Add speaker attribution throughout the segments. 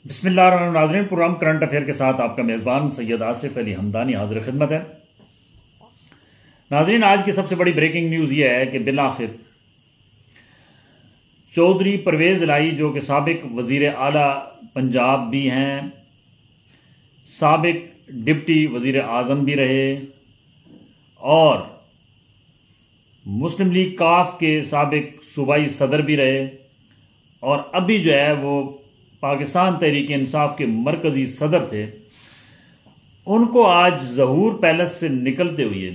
Speaker 1: بسم اللہ الرحمن الرحیم ناظرین، پروگرام کرنٹ افیئر کے ساتھ آپ کا میزبان سید آصف علی حمدانی حاضر خدمت ہے۔ ناظرین، آج کی سب سے بڑی بریکنگ نیوز یہ ہے کہ بالآخر چودھری پرویز الہی، جو کہ سابق وزیر اعلیٰ پنجاب بھی ہیں، سابق ڈپٹی وزیر اعظم بھی رہے اور مسلم لیگ کاف کے سابق صوبائی صدر بھی رہے، اور ابھی جو ہے وہ پاکستان تحریک انصاف کے مرکزی صدر تھے، ان کو آج ظہور پیلس سے نکلتے ہوئے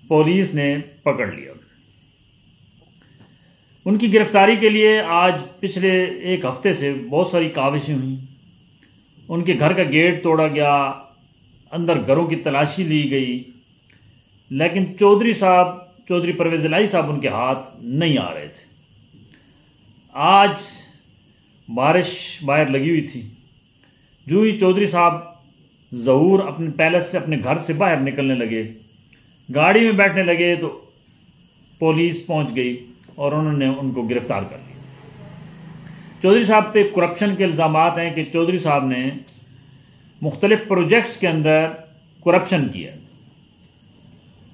Speaker 1: پولیس نے پکڑ لیا۔ ان کی گرفتاری کے لیے آج پچھلے ایک ہفتے سے بہت ساری کاوشیں ہوئیں۔ ان کے گھر کا گیٹ توڑا گیا، اندر گھروں کی تلاشی لی گئی، لیکن چودھری پرویز الہی صاحب ان کے ہاتھ نہیں آ رہے تھے۔ آج بارش باہر لگی ہوئی تھی، جو ہی چودھری صاحب ظہور اپنے پیلس سے اپنے گھر سے باہر نکلنے لگے، گاڑی میں بیٹھنے لگے تو پولیس پہنچ گئی اور انہوں نے ان کو گرفتار کر لیا۔ چودھری صاحب پہ کرپشن کے الزامات ہیں کہ چودھری صاحب نے مختلف پروجیکٹس کے اندر کرپشن کیا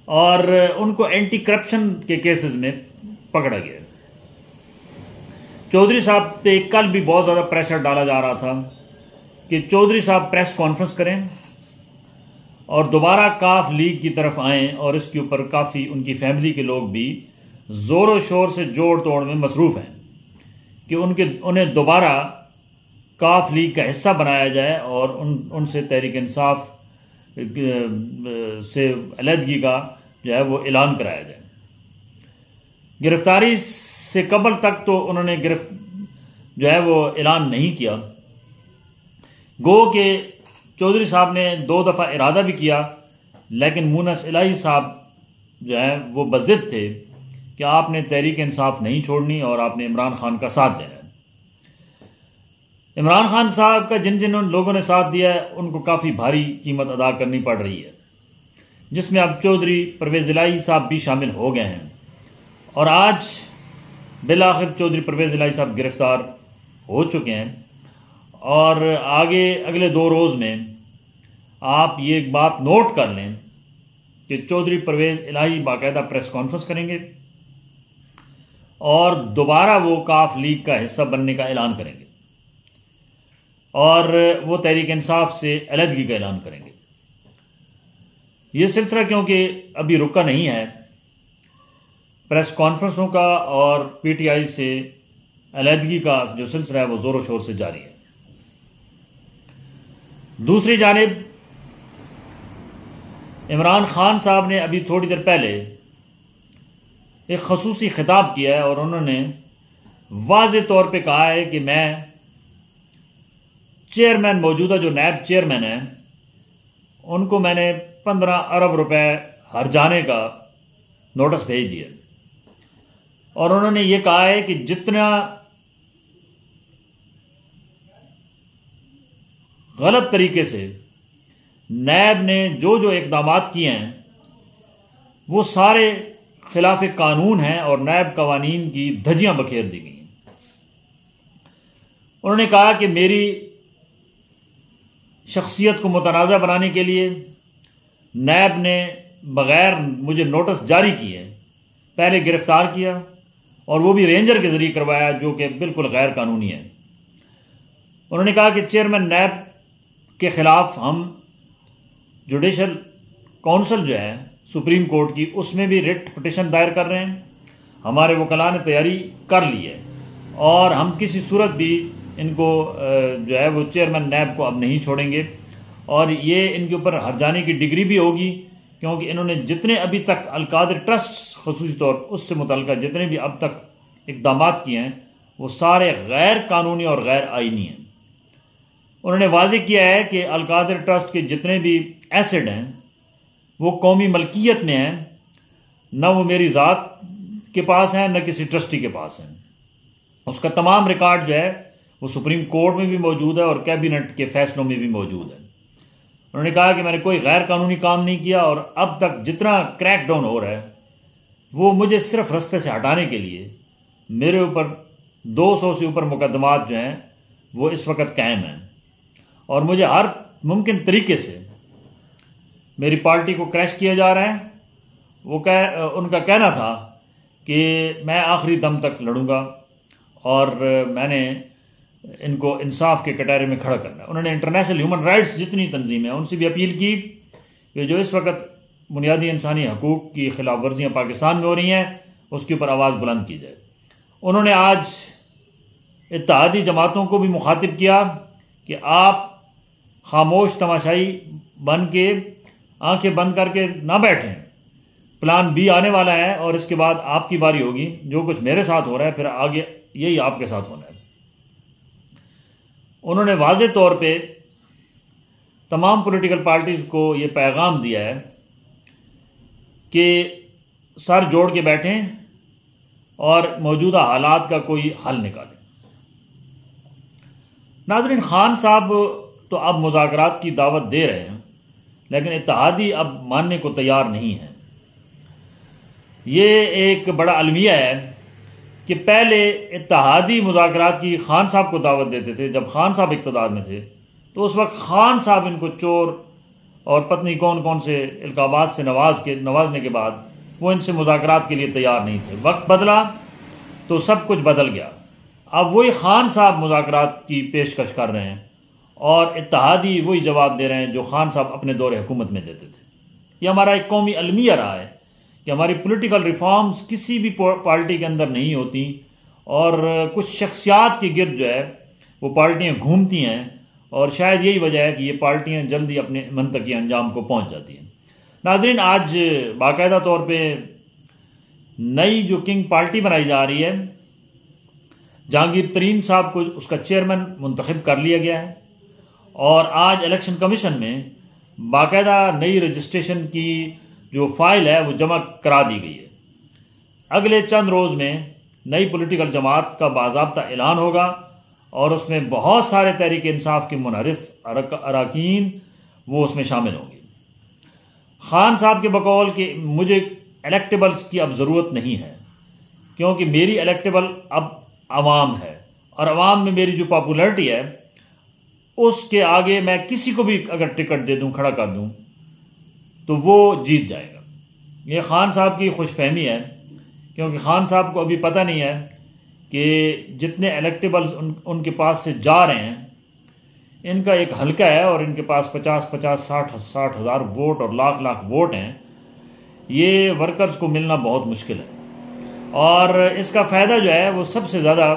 Speaker 1: اور ان کو اینٹی کرپشن کے کیسز میں پکڑا گیا۔ چودھری صاحب پہ کل بھی بہت زیادہ پریشر ڈالا جا رہا تھا کہ چودھری صاحب پریس کانفرنس کریں اور دوبارہ کاف لیگ کی طرف آئیں، اور اس کے اوپر کافی ان کی فیملی کے لوگ بھی زور و شور سے جوڑ توڑ میں مصروف ہیں کہ انہیں دوبارہ کاف لیگ کا حصہ بنایا جائے اور ان سے تحریک انصاف سے علیحدگی کا جو ہے وہ اعلان کرایا جائے۔ گرفتاری سے قبل تک تو انہوں نے جو ہے وہ اعلان نہیں کیا، گو کہ چودھری صاحب نے 2 دفعہ ارادہ بھی کیا، لیکن مونس الہی صاحب جو ہے وہ بضد تھے کہ آپ نے تحریک انصاف نہیں چھوڑنی اور آپ نے عمران خان کا ساتھ دینا ہے۔ عمران خان صاحب کا جن لوگوں نے ساتھ دیا ہے ان کو کافی بھاری قیمت ادا کرنی پڑ رہی ہے، جس میں اب چودھری پرویز الہی صاحب بھی شامل ہو گئے ہیں، اور آج بالآخر چودھری پرویز الہی صاحب گرفتار ہو چکے ہیں۔ اور آگے اگلے 2 روز میں آپ یہ ایک بات نوٹ کر لیں کہ چودھری پرویز الہی باقاعدہ پریس کانفرنس کریں گے اور دوبارہ وہ کاف لیگ کا حصہ بننے کا اعلان کریں گے اور وہ تحریک انصاف سے علیحدگی کا اعلان کریں گے۔ یہ سلسلہ کیونکہ ابھی رکا نہیں ہے، پریس کانفرنسوں کا اور پی ٹی آئی سے علیحدگی کا جو سلسلہ ہے وہ زور و شور سے جاری ہے۔ دوسری جانب عمران خان صاحب نے ابھی تھوڑی دیر پہلے ایک خصوصی خطاب کیا ہے اور انہوں نے واضح طور پہ کہا ہے کہ میں چیئرمین، موجودہ جو نیب چیئرمین ہیں، ان کو میں نے 15 ارب روپے ہرجانے کا نوٹس بھیج دیا، اور انہوں نے یہ کہا ہے کہ جتنا غلط طریقے سے نیب نے جو اقدامات کیے ہیں وہ سارے خلاف قانون ہیں اور نیب قوانین کی دھجیاں بکھیر دی گئی ہیں۔ انہوں نے کہا کہ میری شخصیت کو متنازع بنانے کے لیے نیب نے بغیر مجھے نوٹس جاری کیے پہلے گرفتار کیا، اور وہ بھی رینجر کے ذریعے کروایا، جو کہ بالکل غیر قانونی ہے۔ انہوں نے کہا کہ چیئرمین نیب کے خلاف ہم جوڈیشل کونسل جو ہے سپریم کورٹ کی، اس میں بھی ریٹ پٹیشن دائر کر رہے ہیں، ہمارے وکلاء نے تیاری کر لی ہے، اور ہم کسی صورت بھی ان کو جو ہے وہ چیئرمین نیب کو اب نہیں چھوڑیں گے، اور یہ ان کے اوپر ہرجانے کی ڈگری بھی ہوگی، کیونکہ انہوں نے جتنے ابھی تک القادر ٹرسٹ خصوصی طور اس سے متعلقہ جتنے بھی اب تک اقدامات کیے ہیں وہ سارے غیر قانونی اور غیر آئینی ہیں۔ انہوں نے واضح کیا ہے کہ القادر ٹرسٹ کے جتنے بھی ایسڈ ہیں وہ قومی ملکیت میں ہیں، نہ وہ میری ذات کے پاس ہیں نہ کسی ٹرسٹی کے پاس ہیں۔ اس کا تمام ریکارڈ جو ہے وہ سپریم کورٹ میں بھی موجود ہے اور کیبنٹ کے فیصلوں میں بھی موجود ہے۔ انہوں نے کہا کہ میں نے کوئی غیر قانونی کام نہیں کیا، اور اب تک جتنا کریک ڈاؤن ہو رہا ہے وہ مجھے صرف رستے سے ہٹانے کے لیے میرے اوپر 200 سے اوپر مقدمات جو ہیں وہ اس وقت قائم ہیں، اور مجھے ہر ممکن طریقے سے میری پارٹی کو کریش کیا جا رہا ہے۔ ان کا کہنا تھا کہ میں آخری دم تک لڑوں گا اور میں نے ان کو انصاف کے کٹہرے میں کھڑا کرنا ہے۔ انہوں نے انٹرنیشنل ہیومن رائٹس جتنی تنظیمیں ہیں ان سے بھی اپیل کی کہ جو اس وقت بنیادی انسانی حقوق کی خلاف ورزیاں پاکستان میں ہو رہی ہیں اس کے اوپر آواز بلند کی جائے۔ انہوں نے آج اتحادی جماعتوں کو بھی مخاطب کیا کہ آپ خاموش تماشائی بن کے آنکھیں بند کر کے نہ بیٹھیں، پلان بی آنے والا ہے اور اس کے بعد آپ کی باری ہوگی۔ جو کچھ میرے ساتھ ہو رہا ہے پھر آگے یہی آپ کے ساتھ ہونا ہے۔ انہوں نے واضح طور پہ تمام پولیٹیکل پارٹیز کو یہ پیغام دیا ہے کہ سر جوڑ کے بیٹھیں اور موجودہ حالات کا کوئی حل نکالیں۔ ناظرین، خان صاحب تو اب مذاکرات کی دعوت دے رہے ہیں لیکن اتحادی اب ماننے کو تیار نہیں ہیں۔ یہ ایک بڑا المیہ ہے کہ پہلے اتحادی مذاکرات کی خان صاحب کو دعوت دیتے تھے جب خان صاحب اقتدار میں تھے، تو اس وقت خان صاحب ان کو چور اور پتنی کون کون سے القابات سے نوازنے کے بعد وہ ان سے مذاکرات کے لیے تیار نہیں تھے۔ وقت بدلا تو سب کچھ بدل گیا۔ اب وہی خان صاحب مذاکرات کی پیشکش کر رہے ہیں اور اتحادی وہی جواب دے رہے ہیں جو خان صاحب اپنے دور حکومت میں دیتے تھے۔ یہ ہمارا ایک قومی المیہ رہا ہے کہ ہماری پولیٹیکل ریفارمز کسی بھی پارٹی کے اندر نہیں ہوتی اور کچھ شخصیات کے گرد جو ہے وہ پارٹیاں گھومتی ہیں، اور شاید یہی وجہ ہے کہ یہ پارٹیاں جلدی اپنے منطقی انجام کو پہنچ جاتی ہیں۔ ناظرین، آج باقاعدہ طور پہ نئی جو کنگ پارٹی بنائی جا رہی ہے، جہانگیر ترین صاحب کو اس کا چیئرمین منتخب کر لیا گیا ہے، اور آج الیکشن کمیشن میں باقاعدہ نئی رجسٹریشن کی جو فائل ہے وہ جمع کرا دی گئی ہے۔ اگلے چند روز میں نئی پولیٹیکل جماعت کا باضابطہ اعلان ہوگا اور اس میں بہت سارے تحریک انصاف کے منحرف اراکین وہ اس میں شامل ہوں گے۔ خان صاحب کے بقول کہ مجھے الیکٹیبلز کی اب ضرورت نہیں ہے کیونکہ میری الیکٹیبل اب عوام ہے، اور عوام میں میری جو پاپولرٹی ہے اس کے آگے میں کسی کو بھی اگر ٹکٹ دے دوں، کھڑا کر دوں تو وہ جیت جائے گا۔ یہ خان صاحب کی خوش فہمی ہے کیونکہ خان صاحب کو ابھی پتہ نہیں ہے کہ جتنے الیکٹیبلز ان کے پاس سے جا رہے ہیں، ان کا ایک حلقہ ہے اور ان کے پاس 50,000 ہزار ووٹ اور لاکھ ووٹ ہیں۔ یہ ورکرز کو ملنا بہت مشکل ہے، اور اس کا فائدہ جو ہے وہ سب سے زیادہ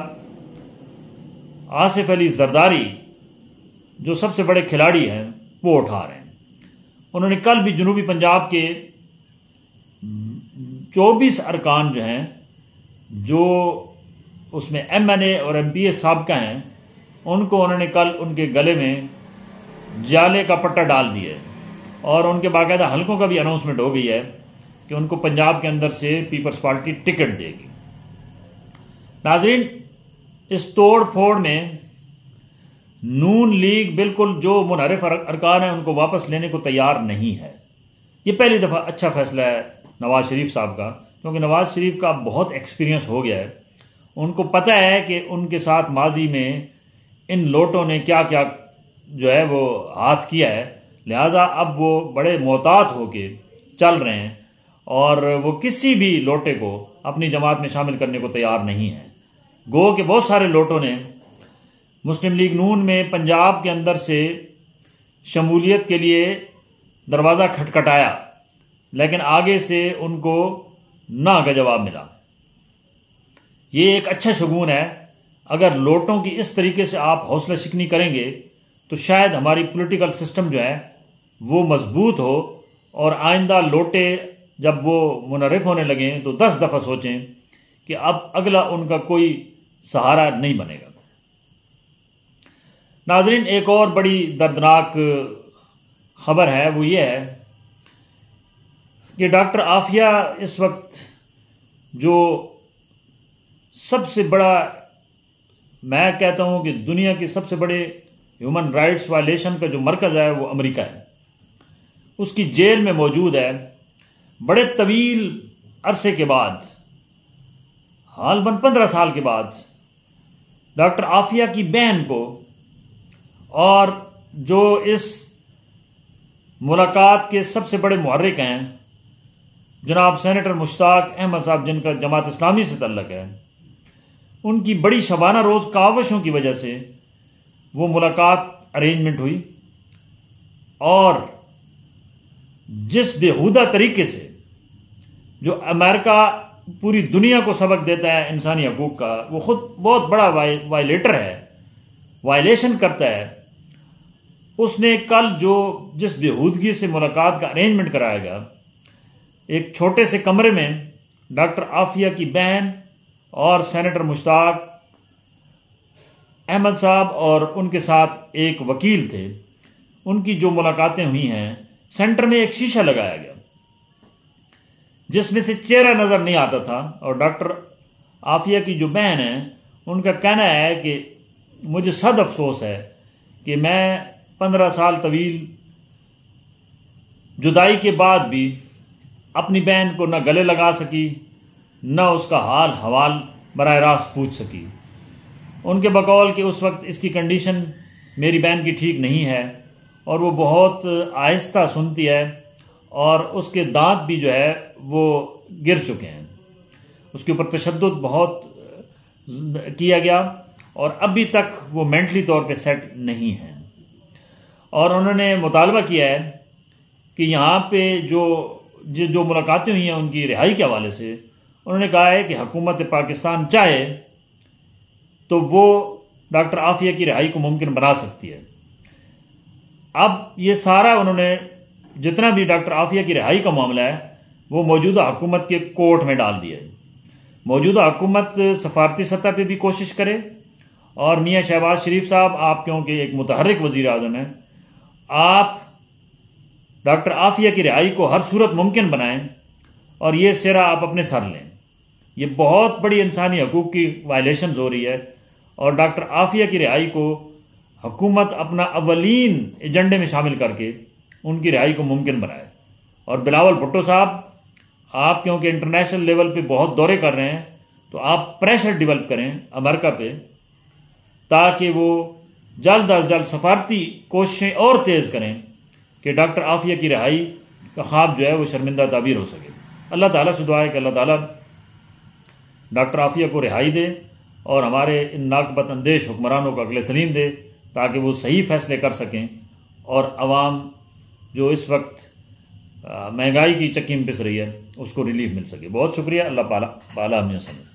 Speaker 1: آصف علی زرداری جو سب سے بڑے کھلاڑی ہیں وہ اٹھا رہے ہیں۔ انہوں نے کل بھی جنوبی پنجاب کے 24 ارکان جو ہیں، جو اس میں ایم این اے اور ایم پی اے سابقہ ہیں، ان کو انہوں نے کل ان کے گلے میں جالے کا پٹا ڈال دیا ہے، اور ان کے باقاعدہ حلقوں کا بھی اناؤنسمنٹ ہو گئی ہے کہ ان کو پنجاب کے اندر سے پیپلز پارٹی ٹکٹ دے گی۔ ناظرین، اس توڑ پھوڑ میں نون لیگ بالکل جو منحرف ارکان ہیں ان کو واپس لینے کو تیار نہیں ہے۔ یہ پہلی دفعہ اچھا فیصلہ ہے نواز شریف صاحب کا، کیونکہ نواز شریف کا بہت ایکسپیرینس ہو گیا ہے۔ ان کو پتہ ہے کہ ان کے ساتھ ماضی میں ان لوٹوں نے کیا کیا جو ہے وہ ہاتھ کیا ہے، لہٰذا اب وہ بڑے محتاط ہو کے چل رہے ہیں اور وہ کسی بھی لوٹے کو اپنی جماعت میں شامل کرنے کو تیار نہیں ہیں۔ گو کہ بہت سارے لوٹوں نے مسلم لیگ نون میں پنجاب کے اندر سے شمولیت کے لیے دروازہ کھٹکھٹایا، لیکن آگے سے ان کو نہ کا جواب ملا۔ یہ ایک اچھا شگون ہے۔ اگر لوٹوں کی اس طریقے سے آپ حوصلہ شکنی کریں گے تو شاید ہماری پولیٹیکل سسٹم جو ہے وہ مضبوط ہو، اور آئندہ لوٹے جب وہ منحرف ہونے لگیں تو 10 دفعہ سوچیں کہ اب اگلا ان کا کوئی سہارا نہیں بنے گا۔ ناظرین، ایک اور بڑی دردناک خبر ہے، وہ یہ ہے کہ ڈاکٹر عافیہ اس وقت جو سب سے بڑا، میں کہتا ہوں کہ دنیا کی سب سے بڑے ہیومن رائٹس وائلیشن کا جو مرکز ہے وہ امریکہ ہے، اس کی جیل میں موجود ہے۔ بڑے طویل عرصے کے بعد، غالباً 15 سال کے بعد، ڈاکٹر عافیہ کی بہن کو اور جو اس ملاقات کے سب سے بڑے محرک ہیں جناب سینیٹر مشتاق احمد صاحب، جن کا جماعت اسلامی سے تعلق ہے، ان کی بڑی شبانہ روز کاوشوں کی وجہ سے وہ ملاقات ارینجمنٹ ہوئی، اور جس بےہودہ طریقے سے جو امریکہ پوری دنیا کو سبق دیتا ہے انسانی حقوق کا، وہ خود بہت بڑا وائلیٹر ہے، وائلیشن کرتا ہے، اس نے کل جس بےہودگی سے ملاقات کا ارینجمنٹ کرایا گیا، ایک چھوٹے سے کمرے میں ڈاکٹر عافیہ کی بہن اور سینیٹر مشتاق احمد صاحب اور ان کے ساتھ ایک وکیل تھے، ان کی جو ملاقاتیں ہوئی ہیں، سینٹر میں ایک شیشہ لگایا گیا جس میں سے چہرہ نظر نہیں آتا تھا، اور ڈاکٹر عافیہ کی جو بہن ہے ان کا کہنا ہے کہ مجھے صد افسوس ہے کہ میں 15 سال طویل جدائی کے بعد بھی اپنی بہن کو نہ گلے لگا سکی، نہ اس کا حال حوال براہ راست پوچھ سکی۔ ان کے بقول کہ اس وقت اس کی کنڈیشن میری بہن کی ٹھیک نہیں ہے، اور وہ بہت آہستہ سنتی ہے، اور اس کے دانت بھی جو ہے وہ گر چکے ہیں، اس کے اوپر تشدد بہت کیا گیا، اور ابھی تک وہ مینٹلی طور پہ سیٹ نہیں ہیں۔ اور انہوں نے مطالبہ کیا ہے کہ یہاں پہ جو ملاقاتیں ہوئی ہیں ان کی رہائی کے حوالے سے، انہوں نے کہا ہے کہ حکومت پاکستان چاہے تو وہ ڈاکٹر عافیہ کی رہائی کو ممکن بنا سکتی ہے۔ اب یہ سارا انہوں نے جتنا بھی ڈاکٹر عافیہ کی رہائی کا معاملہ ہے وہ موجودہ حکومت کے کورٹ میں ڈال دیا ہے۔ موجودہ حکومت سفارتی سطح پہ بھی کوشش کرے، اور میاں شہباز شریف صاحب، آپ کیونکہ ایک متحرک وزیر اعظم ہیں، آپ ڈاکٹر عافیہ کی رہائی کو ہر صورت ممکن بنائیں، اور یہ سرا آپ اپنے سر لیں۔ یہ بہت بڑی انسانی حقوق کی وائلیشنز ہو رہی ہے، اور ڈاکٹر عافیہ کی رہائی کو حکومت اپنا اولین ایجنڈے میں شامل کر کے ان کی رہائی کو ممکن بنائے۔ اور بلاول بھٹو صاحب، آپ کیونکہ انٹرنیشنل لیول پہ بہت دورے کر رہے ہیں، تو آپ پریشر ڈیولپ کریں امریکہ پہ، تاکہ وہ جلد از جلد سفارتی کوششیں اور تیز کریں کہ ڈاکٹر عافیہ کی رہائی کا خواب جو ہے وہ شرمندہ تعبیر ہو سکے۔ اللہ تعالیٰ سے دعا ہے کہ اللہ تعالیٰ ڈاکٹر عافیہ کو رہائی دے، اور ہمارے ان ناقبت اندیش حکمرانوں کو عقل سلیم دے، تاکہ وہ صحیح فیصلے کر سکیں، اور عوام جو اس وقت مہنگائی کی چکی میں پس رہی ہے اس کو ریلیف مل سکے۔ بہت شکریہ، اللہ تعالیٰ ہمیں سمجھ۔